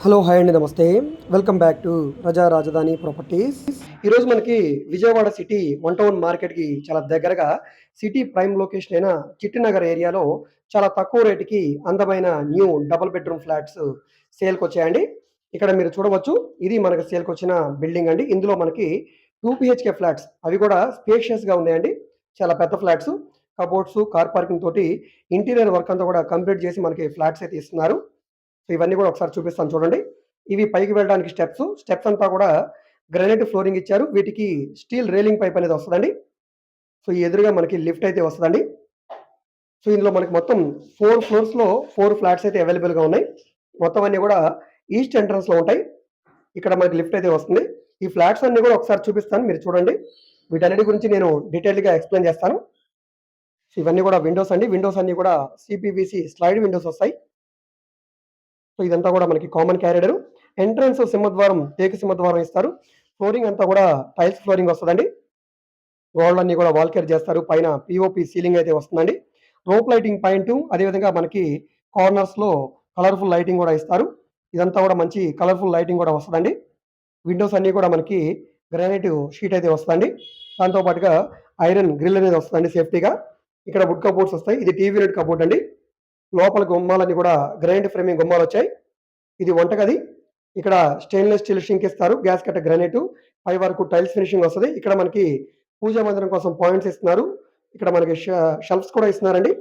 Hello hi అండి, నమస్తే. Welcome back to ప్రజా రాజధాని ప్రాపర్టీస్. ఈరోజు మనకి విజయవాడ సిటీ వన్ టౌన్ మార్కెట్కి చాలా దగ్గరగా సిటీ ప్రైమ్ లొకేషన్ అయిన చిట్టినగర్ ఏరియాలో చాలా తక్కువ రేటుకి అందమైన న్యూ డబుల్ బెడ్రూమ్ ఫ్లాట్స్ సేల్కి వచ్చాయండి. ఇక్కడ మీరు చూడవచ్చు, ఇది మనకి సేల్కి వచ్చిన బిల్డింగ్ అండి. ఇందులో మనకి 2 BHK ఫ్లాట్స్, అవి కూడా స్పేషియస్గా ఉన్నాయండి. చాలా పెద్ద ఫ్లాట్స్, కబోర్డ్స్, కార్ పార్కింగ్ తోటి ఇంటీరియర్ వర్క్ అంతా కూడా కంప్లీట్ చేసి మనకి ఫ్లాట్స్ అయితే ఇస్తున్నారు. సో ఇవన్నీ కూడా ఒకసారి చూపిస్తాను చూడండి. ఇవి పైకి వెళ్ళడానికి స్టెప్స్ అంతా కూడా గ్రానైట్ ఫ్లోరింగ్ ఇచ్చారు. వీటికి స్టీల్ రైలింగ్ పైప్ అనేది వస్తుందండి. సో ఈ ఎదురుగా మనకి లిఫ్ట్ అయితే వస్తుందండి. సో ఇందులో మనకి మొత్తం 4 ఫ్లోర్స్లో 4 ఫ్లాట్స్ అయితే అవైలబుల్గా ఉన్నాయి. మొత్తం అన్ని కూడా ఈస్ట్ ఎంట్రన్స్లో ఉంటాయి. ఇక్కడ మనకి లిఫ్ట్ అయితే వస్తుంది. ఈ ఫ్లాట్స్ అన్ని కూడా ఒకసారి చూపిస్తాను, మీరు చూడండి. వీటన్నిటి గురించి నేను డీటెయిల్గా ఎక్స్ప్లెయిన్ చేస్తాను. సో ఇవన్నీ కూడా విండోస్ అండి. విండోస్ అన్ని కూడా సిపివిసి స్లైడ్ విండోస్ వస్తాయి. సో ఇదంతా కూడా మనకి కామన్ క్యారిడర్. ఎంట్రన్స్ సింహద్వారం, టేకు సింహద్వారం ఇస్తారు. ఫ్లోరింగ్ అంతా కూడా టైల్స్ ఫ్లోరింగ్ వస్తుందండి. గోడలన్నీ కూడా వాల్ కేర్ చేస్తారు. పైన పిఓపి సీలింగ్ అయితే వస్తుందండి. రోప్ లైటింగ్ పాయింట్, అదేవిధంగా మనకి కార్నర్స్ లో కలర్ఫుల్ లైటింగ్ కూడా ఇస్తారు. ఇదంతా కూడా మంచి కలర్ఫుల్ లైటింగ్ కూడా వస్తుందండి. విండోస్ అన్ని కూడా మనకి గ్రానైట్ షీట్ అయితే వస్తుందండి. దాంతో పాటుగా ఐరన్ గ్రిల్ అనేది వస్తుందండి సేఫ్టీగా. ఇక్కడ వుడ్ కబోర్డ్స్ వస్తాయి. ఇది టీవీ యూనిట్ కబోర్డ్ అండి. లోపల గుమ్మాలన్నీ కూడా గ్రానైట్ ఫ్రేమింగ్ గుమ్మాలు వచ్చాయి. ఇది వంటగది. ఇక్కడ స్టెయిన్లెస్ స్టీల్ షింక్ ఇస్తారు. గ్యాస్ కట్ట గ్రానైట్, పై వరకు టైల్స్ ఫినిషింగ్ వస్తుంది. ఇక్కడ మనకి పూజా మందిరం కోసం పాయింట్స్ ఇస్తున్నారు. ఇక్కడ మనకి షెల్ఫ్స్ కూడా ఇస్తున్నారండి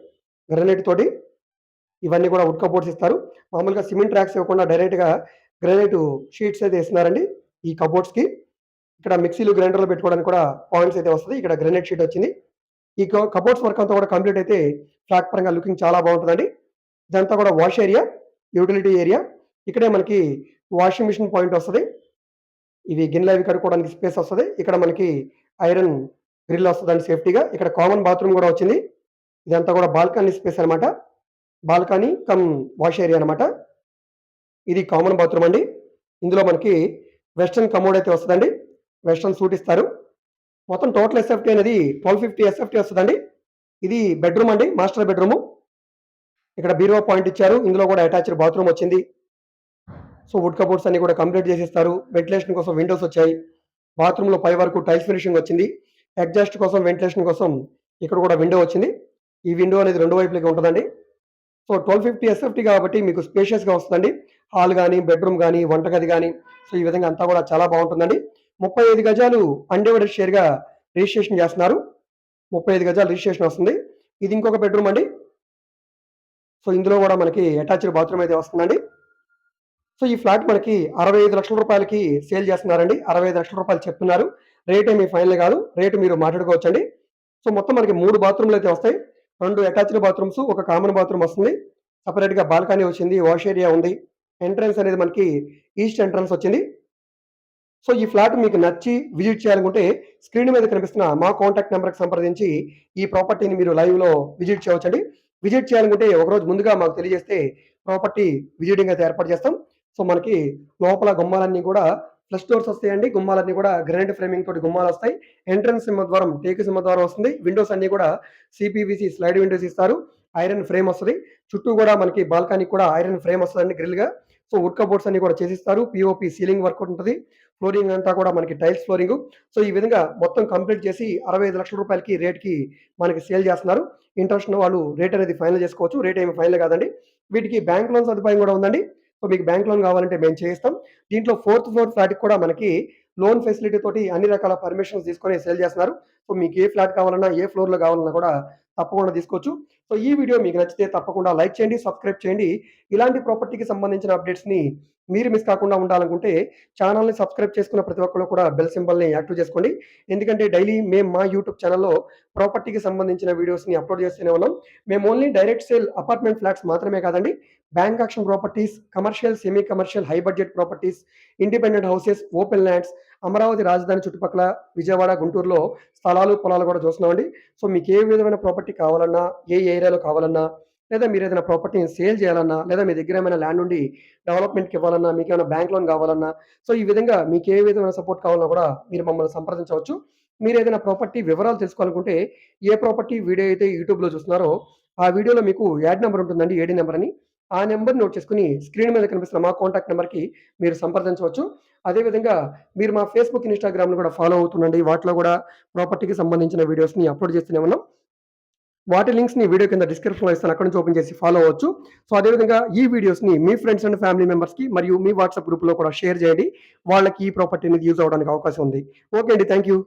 గ్రానైట్ తోటి. ఇవన్నీ కూడా వుడ్ కబోర్డ్స్ ఇస్తారు. మామూలుగా సిమెంట్ ట్రాక్స్ ఇవ్వకుండా డైరెక్ట్ గా గ్రానైట్ షీట్స్ అయితే ఇస్తున్నారండి ఈ కబోర్డ్స్ కి. ఇక్కడ మిక్సీలు, గ్రైండర్లు పెట్టుకోవడానికి కూడా పాయింట్స్ అయితే వస్తుంది. ఇక్కడ గ్రానైట్ షీట్ వచ్చింది. ఈ కబోర్డ్స్ వర్క్ అంతా కూడా కంప్లీట్ అయితే ఫ్లాట్ పరంగా లుకింగ్ చాలా బాగుంటుందండి. ఇదంతా కూడా వాష్ ఏరియా, యూటిలిటీ ఏరియా. ఇక్కడే మనకి వాషింగ్ మిషన్ పాయింట్ వస్తుంది. ఇవి గిన్నెలు అవి కడుక్కోవడానికి స్పేస్ వస్తుంది. ఇక్కడ మనకి ఐరన్ గ్రిల్ వస్తుందండి సేఫ్టీగా. ఇక్కడ కామన్ బాత్రూమ్ కూడా వచ్చింది. ఇదంతా కూడా బాల్కనీ స్పేస్ అనమాట. బాల్కనీ కమ్ వాష్ ఏరియా అనమాట. ఇది కామన్ బాత్రూమ్ అండి. ఇందులో మనకి వెస్టర్న్ కమోడ్ అయితే వస్తుందండి. వెస్టర్న్ సూట్ ఇస్తారు. మొత్తం టోటల్ ఎస్ఎఫ్టీ అనేది 1250 ఎస్ఎఫ్టీ వస్తుందండి. ఇది బెడ్రూమ్ అండి, మాస్టర్ బెడ్రూమ్. ఇక్కడ బీరువా పాయింట్ ఇచ్చారు. ఇందులో కూడా అటాచ్డ్ బాత్రూమ్ వచ్చింది. సో వుడ్ కబోర్డ్స్ అన్ని కూడా కంప్లీట్ చేసిస్తారు. వెంటిలేషన్ కోసం విండోస్ వచ్చాయి. బాత్రూమ్ లో పై వరకు టైల్స్ ఫినిషింగ్ వచ్చింది. ఎగ్జాస్ట్ కోసం, వెంటిలేషన్ కోసం ఇక్కడ కూడా విండో వచ్చింది. ఈ విండో అనేది రెండు వైపులకి ఉంటుందండి. సో 1250 ఎస్ఎఫ్టీ కాబట్టి మీకు స్పేషియస్ గా వస్తుందండి. హాల్ కానీ, బెడ్రూమ్ కానీ, వంటగది కానీ. సో ఈ విధంగా అంతా కూడా చాలా బాగుంటుందండి. 35 గజాలు అన్డివైడెడ్ షేర్ గా రిజిస్ట్రేషన్ చేస్తున్నారు. 35 గజాలు రిజిస్ట్రేషన్ వస్తుంది. ఇది ఇంకొక బెడ్రూమ్ అండి. సో ఇందులో కూడా మనకి అటాచ్డ్ బాత్రూమ్ అయితే వస్తుందండి. సో ఈ ఫ్లాట్ మనకి 65 లక్షల రూపాయలకి సేల్ చేస్తున్నారండి. 65 లక్షల రూపాయలు చెప్తున్నారు. రేట్ ఏమి ఫైనల్ కాదు, రేటు మీరు మాట్లాడుకోవచ్చండి. సో మొత్తం మనకి 3 బాత్రూమ్లు అయితే వస్తాయి. 2 అటాచ్డ్ బాత్రూమ్స్, ఒక కామన్ బాత్రూమ్ వస్తుంది. సపరేట్ గా బాల్కనీ వచ్చింది, వాష్ ఏరియా ఉంది. ఎంట్రన్స్ అనేది మనకి ఈస్ట్ ఎంట్రన్స్ వచ్చింది. సో ఈ ఫ్లాట్ మీకు నచ్చి విజిట్ చేయాలనుకుంటే స్క్రీన్ మీద కనిపిస్తున్న మా కాంటాక్ట్ నెంబర్కి సంప్రదించి ఈ ప్రాపర్టీని మీరు లైవ్ లో విజిట్ చేయవచ్చండి. విజిట్ చేయాలనుకుంటే ఒకరోజు ముందుగా మాకు తెలియజేస్తే ప్రాపర్టీ విజిటింగ్ అయితే ఏర్పాటు చేస్తాం. సో మనకి లోపల గుమ్మాలన్నీ కూడా ఫ్లష్ డోర్స్ వస్తాయండి. గుమ్మాలన్నీ కూడా గ్రానైట్ ఫ్రేమింగ్ తోటి గుమ్మాలు వస్తాయి. ఎంట్రన్స్ సింహద్వారం, టేకు సింహద్వారం వస్తుంది. విండోస్ అన్ని కూడా సిపివిసి స్లైడ్ విండోస్ ఇస్తారు. ఐరన్ ఫ్రేమ్ వస్తుంది. చుట్టూ కూడా మనకి బాల్కనీ కూడా ఐరన్ ఫ్రేమ్ వస్తుందండి గ్రిల్ గా. సో వుడ్ కబోర్డ్స్ అన్ని కూడా చేసిస్తారు. పిఓపి సీలింగ్ వర్క్ ఉంటుంది. ఫ్లోరింగ్ అంతా కూడా మనకి టైల్స్ ఫ్లోరింగ్. సో ఈ విధంగా మొత్తం కంప్లీట్ చేసి 65 లక్షల రూపాయలకి రేట్కి మనకి సేల్ చేస్తున్నారు. ఇంట్రెస్ట్ ఉన్న వాళ్ళు రేట్ అనేది ఫైనల్ చేసుకోవచ్చు. రేట్ ఏమి ఫైనల్ కాదండి. వీటికి బ్యాంక్ లోన్ సదుపాయం కూడా ఉందండి. సో మీకు బ్యాంక్ లోన్ కావాలంటే మేము చేయిస్తాం. దీంట్లో 4th ఫ్లోర్ ఫ్లాట్ కూడా మనకి లోన్ ఫెసిలిటీ తోటి అన్ని రకాల పర్మిషన్స్ తీసుకొని సేల్ చేస్తున్నారు. సో మీకు ఏ ఫ్లాట్ కావాలన్నా, ఏ ఫ్లోర్ లో కావాలన్నా కూడా తప్పకుండా తీసుకోవచ్చు. సో ఈ వీడియో మీకు నచ్చితే తప్పకుండా లైక్ చేయండి, సబ్స్క్రైబ్ చేయండి. ఇలాంటి ప్రాపర్టీకి సంబంధించిన అప్డేట్స్ ని మీరు మిస్ కాకుండా ఉండాలనుకుంటే ఛానల్ని సబ్స్క్రైబ్ చేసుకున్న ప్రతి ఒక్కరు కూడా బెల్ సింబల్ని యాక్టివ్ చేసుకోండి. ఎందుకంటే డైలీ మేము మా యూట్యూబ్ ఛానల్లో ప్రాపర్టీకి సంబంధించిన వీడియోస్ని అప్లోడ్ చేస్తూనే ఉన్నాం. మేము only direct sale apartment flats మాత్రమే కాదండి, bank action properties, commercial, semi commercial, high budget properties, independent houses, open lands, Amaravati రాజధాని చుట్టుపక్కల విజయవాడ, గుంటూరులో స్థలాలు, పొలాలు కూడా చూస్తున్నామండి. సో మీకు ఏ విధమైన ప్రాపర్టీ కావాలన్నా, ఏ ఏరియాలో కావాలన్నా, లేదా మీరు ఏదైనా ప్రాపర్టీని సేల్ చేయాలన్నా, లేదా మీ దగ్గర ఏమైనా ల్యాండ్ ఉండి డెవలప్మెంట్కి ఇవ్వాలన్నా, మీకు ఏమైనా బ్యాంక్ లోన్ కావాలన్నా, సో ఈ విధంగా మీకు ఏ విధమైన సపోర్ట్ కావాలన్నా కూడా మీరు మమ్మల్ని సంప్రదించవచ్చు. మీరు ఏదైనా ప్రాపర్టీ వివరాలు తెలుసుకోవాలనుకుంటే, ఏ ప్రాపర్టీ వీడియో అయితే యూట్యూబ్లో చూస్తున్నారో ఆ వీడియోలో మీకు యాడ్ నెంబర్ ఉంటుందండి, ఏడీ నెంబర్ అని. ఆ నెంబర్ నోట్ చేసుకొని స్క్రీన్ మీద కనిపిస్తున్న మా కాంటాక్ట్ నెంబర్‌కి మీరు సంప్రదించవచ్చు. అదేవిధంగా మీరు మా ఫేస్‌బుక్, ఇన్‌స్టాగ్రామ్‌ని కూడా ఫాలో అవుతుండండి. వాటిలో కూడా ప్రాపర్టీకి సంబంధించిన వీడియోస్‌ని అప్‌లోడ్ చేస్తూనే ఉన్నాం. వాటి లింక్స్‌ని వీడియో కింద డిస్క్రిప్షన్‌లో ఇస్తాను. అక్కడి నుంచి ఓపెన్ చేసి ఫాలో అవ్వచ్చు. సో, అదేవిధంగా ఈ వీడియోస్‌ని మీ ఫ్రెండ్స్ అండ్ ఫ్యామిలీ మెంబర్స్‌కి మరియు మీ వాట్సాప్ గ్రూప్‌లో కూడా షేర్ చేయండి. వాళ్ళకి ఈ ప్రాపర్టీ అనేది యూజ్ అవ్వడానికి అవకాశం ఉంది. ఓకే అండి. Thank you.